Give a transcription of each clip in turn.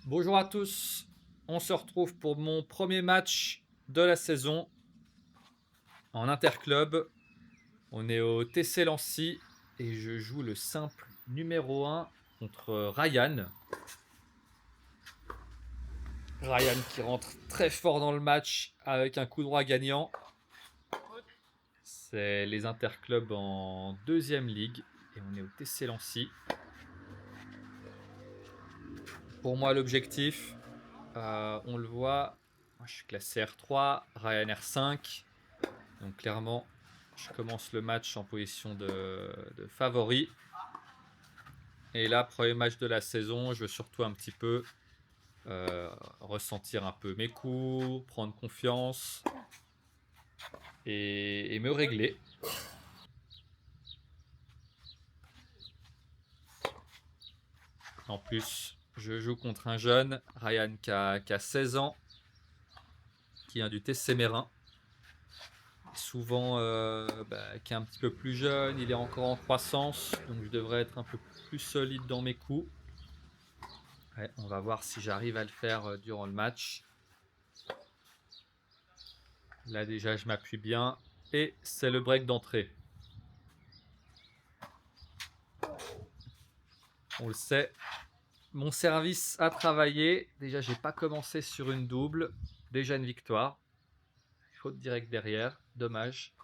Bonjour à tous, on se retrouve pour mon premier match de la saison en interclub. On est au TC Lancy et je joue le simple numéro 1 contre Ryan. Ryan qui rentre très fort dans le match avec un coup droit gagnant. C'est les interclubs en deuxième ligue et on est au TC Lancy. Pour moi l'objectif, on le voit, moi, je suis classé R3, Ryan R5. Donc clairement, je commence le match en position de favori. Et là, premier match de la saison, je veux surtout un petit peu ressentir un peu mes coups, prendre confiance et me régler. En plus, je joue contre un jeune, Ryan, qui a 16 ans, qui vient du TC Mérin. Souvent, qui est un petit peu plus jeune, il est encore en croissance, donc je devrais être un peu plus solide dans mes coups. Ouais, on va voir si j'arrive à le faire durant le match. Là déjà je m'appuie bien et c'est le break d'entrée. On le sait, mon service a travaillé. Déjà j'ai pas commencé sur une double. Déjà une victoire. Faute direct derrière, dommage.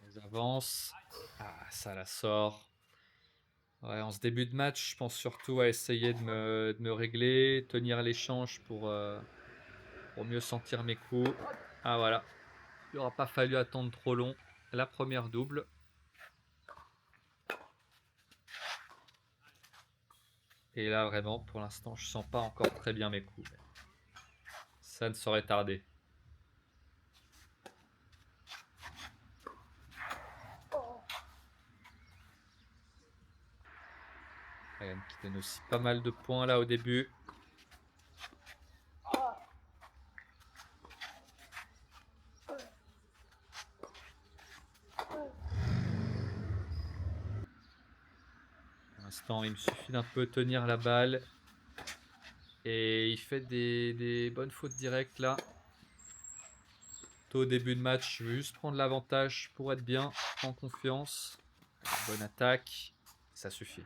Les avances. Ah, ça la sort. Ouais, en ce début de match, je pense surtout à essayer de me régler, tenir l'échange pour mieux sentir mes coups. Ah voilà, il n'aura pas fallu attendre trop long. La première double. Et là vraiment, pour l'instant, je sens pas encore très bien mes coups. Ça ne saurait tarder. Ryan qui donne aussi pas mal de points là au début. Pour l'instant, il me suffit d'un peu tenir la balle. Et il fait des bonnes fautes directes là. Tôt au début de match, je veux juste prendre l'avantage pour être bien, en confiance. Bonne attaque, ça suffit.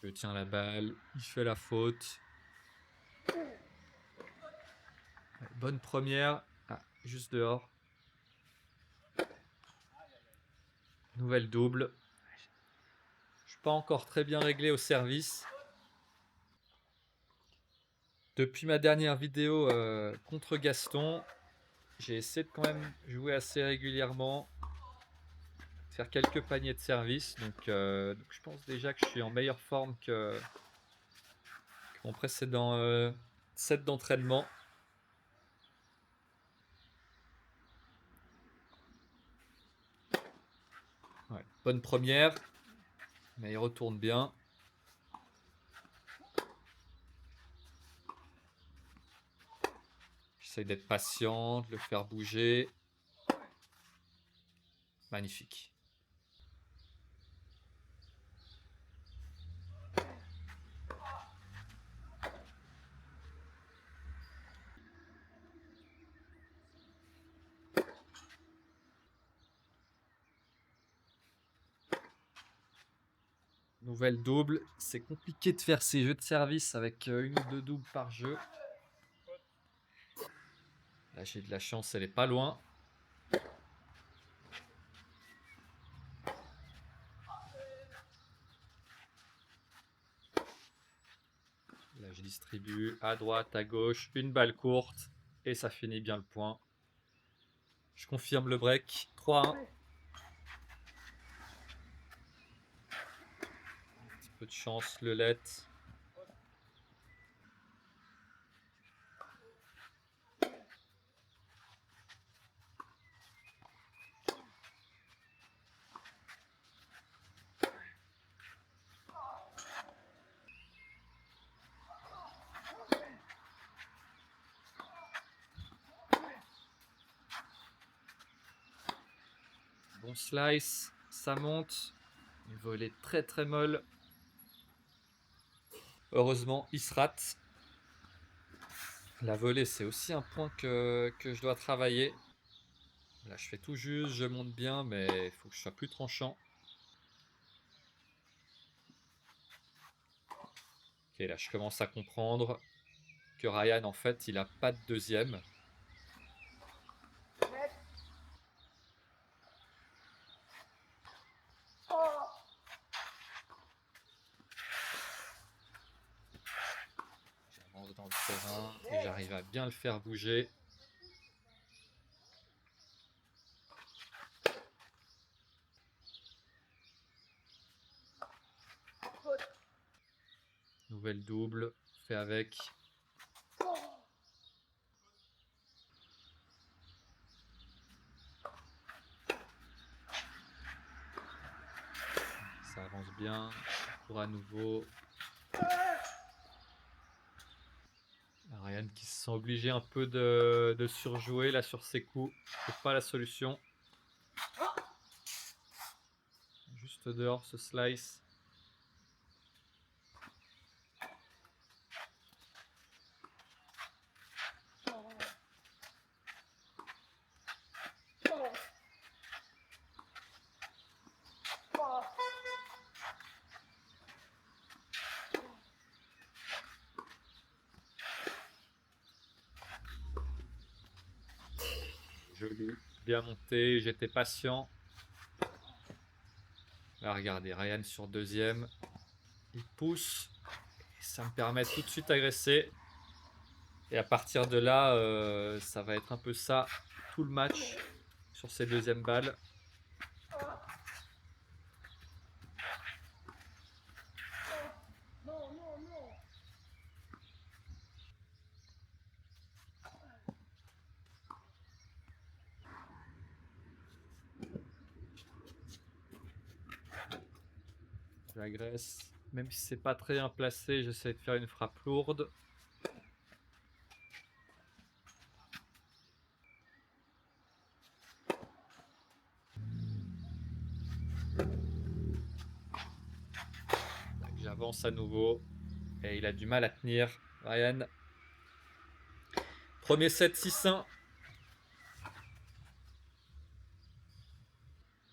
Je tiens la balle, il fait la faute. Bonne première. Ah, juste dehors. Nouvelle double. Je suis pas encore très bien réglé au service. Depuis ma dernière vidéo contre Gaston, j'ai essayé de quand même jouer assez régulièrement, faire quelques paniers de service. Donc je pense déjà que je suis en meilleure forme que mon précédent set d'entraînement. Ouais, bonne première, mais il retourne bien. J'essaye d'être patient, de le faire bouger. Magnifique. Nouvelle double. C'est compliqué de faire ces jeux de service avec une ou deux doubles par jeu. Là, j'ai de la chance, elle est pas loin. Là, je distribue à droite, à gauche, une balle courte et ça finit bien le point. Je confirme le break. 3-1. Un petit peu de chance, le let. Bon slice, ça monte. Une volée très très molle. Heureusement, il se rate. La volée, c'est aussi un point que je dois travailler. Là, je fais tout juste, je monte bien, mais il faut que je sois plus tranchant. Ok, là, je commence à comprendre que Ryan, en fait, il a pas de deuxième. J'avance dans le terrain et j'arrive à bien le faire bouger. Nouvelle double, fait avec. Ça avance bien. Pour à nouveau. Ryan qui se sent obligé un peu de surjouer là sur ses coups. C'est pas la solution. Juste dehors ce slice. Joli, bien monté, j'étais patient. Là, regardez, Ryan sur deuxième. Il pousse. Et ça me permet tout de suite d'agresser. Et à partir de là, ça va être un peu ça tout le match sur ces deuxièmes balles. J'agresse. Même si c'est pas très bien placé, j'essaie de faire une frappe lourde. J'avance à nouveau. Et il a du mal à tenir. Ryan. Premier set 6-1.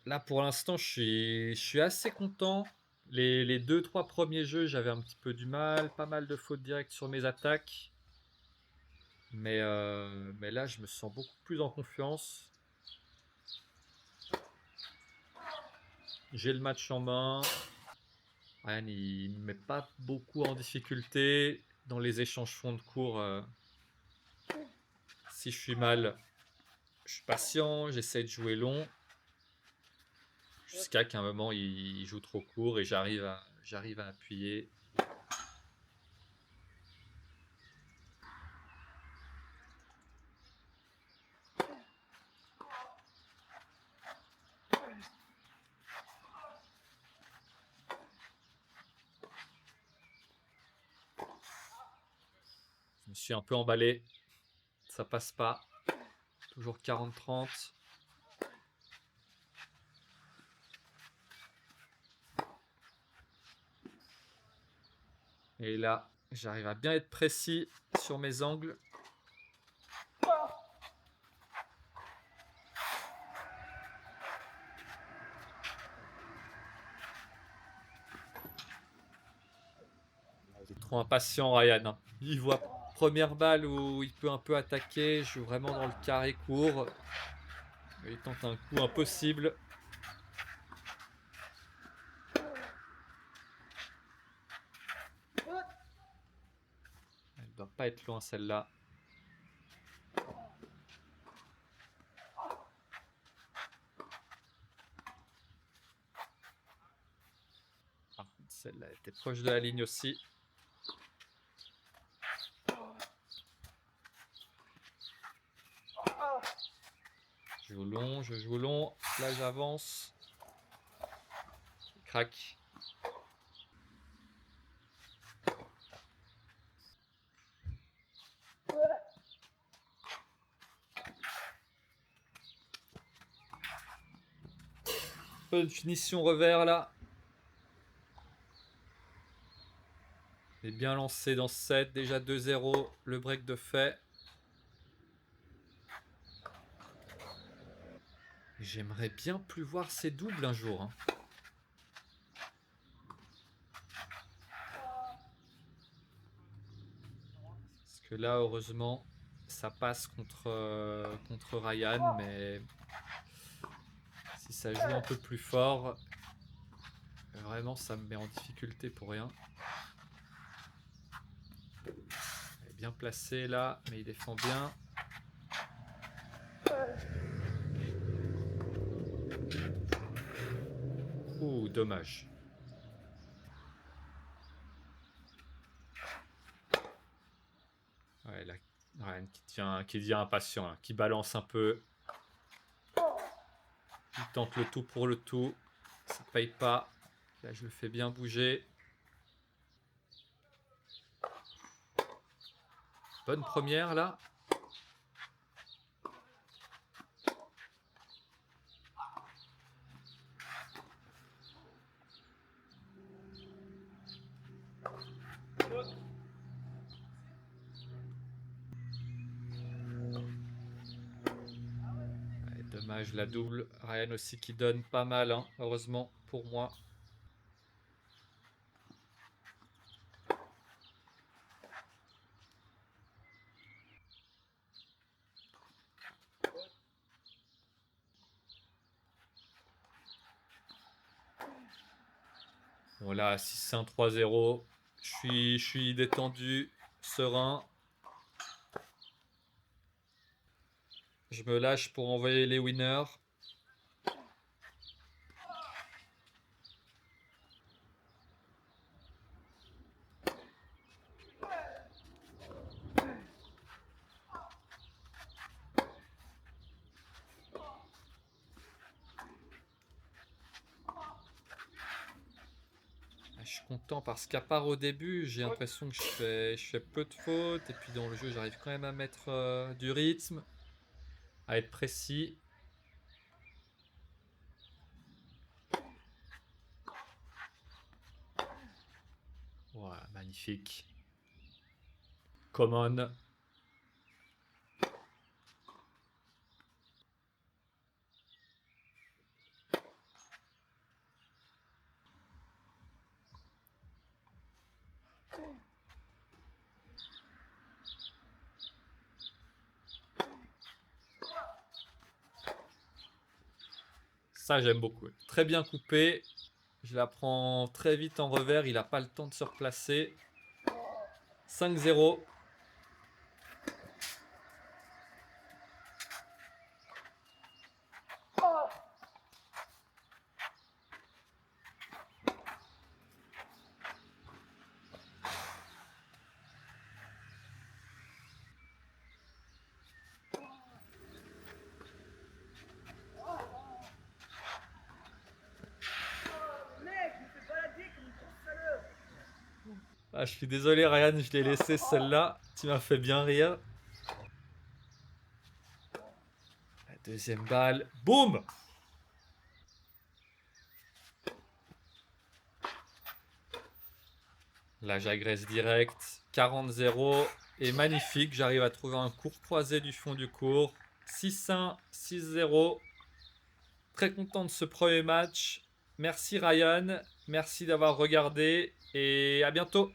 Là pour l'instant je suis assez content. Les 2-3 premiers jeux j'avais un petit peu du mal. Pas mal de fautes directes sur mes attaques. Mais là je me sens beaucoup plus en confiance. J'ai le match en main. Ryan il ne me met pas beaucoup en difficulté. Dans les échanges fonds de cours, si je suis mal, je suis patient, j'essaie de jouer long. Jusqu'à qu'à un moment il joue trop court et j'arrive à appuyer. Je me suis un peu emballé. Ça passe pas. Toujours 40-30. Et là, j'arrive à bien être précis sur mes angles. Il est trop impatient, Ryan. Il voit première balle où il peut un peu attaquer. Je joue vraiment dans le carré court. Il tente un coup impossible. Elle ne doit pas être loin celle-là. Ah, celle-là était proche de la ligne aussi. Je joue long, je joue long. Là, j'avance. Crac. Bonne finition revers là. Il est bien lancé dans ce set. Déjà 2-0. Le break de fait. J'aimerais bien plus voir ces doubles un jour. Hein. Parce que là, heureusement, ça passe contre Ryan. Mais si ça joue un peu plus fort, vraiment, ça me met en difficulté pour rien. Il est bien placé là, mais il défend bien. Ouh, dommage. Ouais, là, Ryan qui devient impatient, là, qui balance un peu. Il tente le tout pour le tout. Ça paye pas. Là, je le fais bien bouger. Bonne première, là. Ouais, dommage, la double. Ryan aussi qui donne pas mal, hein, heureusement pour moi. Bon, là, 6-1, 3-0. Je suis détendu, serein. Je me lâche pour envoyer les winners. Je suis content parce qu'à part au début, j'ai l'impression que je fais peu de fautes. Et puis dans le jeu, j'arrive quand même à mettre du rythme, à être précis. Voilà, magnifique. Common. Ça, j'aime beaucoup. Très bien coupé. Je la prends très vite en revers. Il n'a pas le temps de se replacer. 5-0. Ah, je suis désolé, Ryan, je l'ai laissé celle-là. Tu m'as fait bien rire. La deuxième balle. Boum! Là, j'agresse direct. 40-0. Et magnifique, j'arrive à trouver un court croisé du fond du court. 6-1, 6-0. Très content de ce premier match. Merci Ryan. Merci d'avoir regardé. Et à bientôt.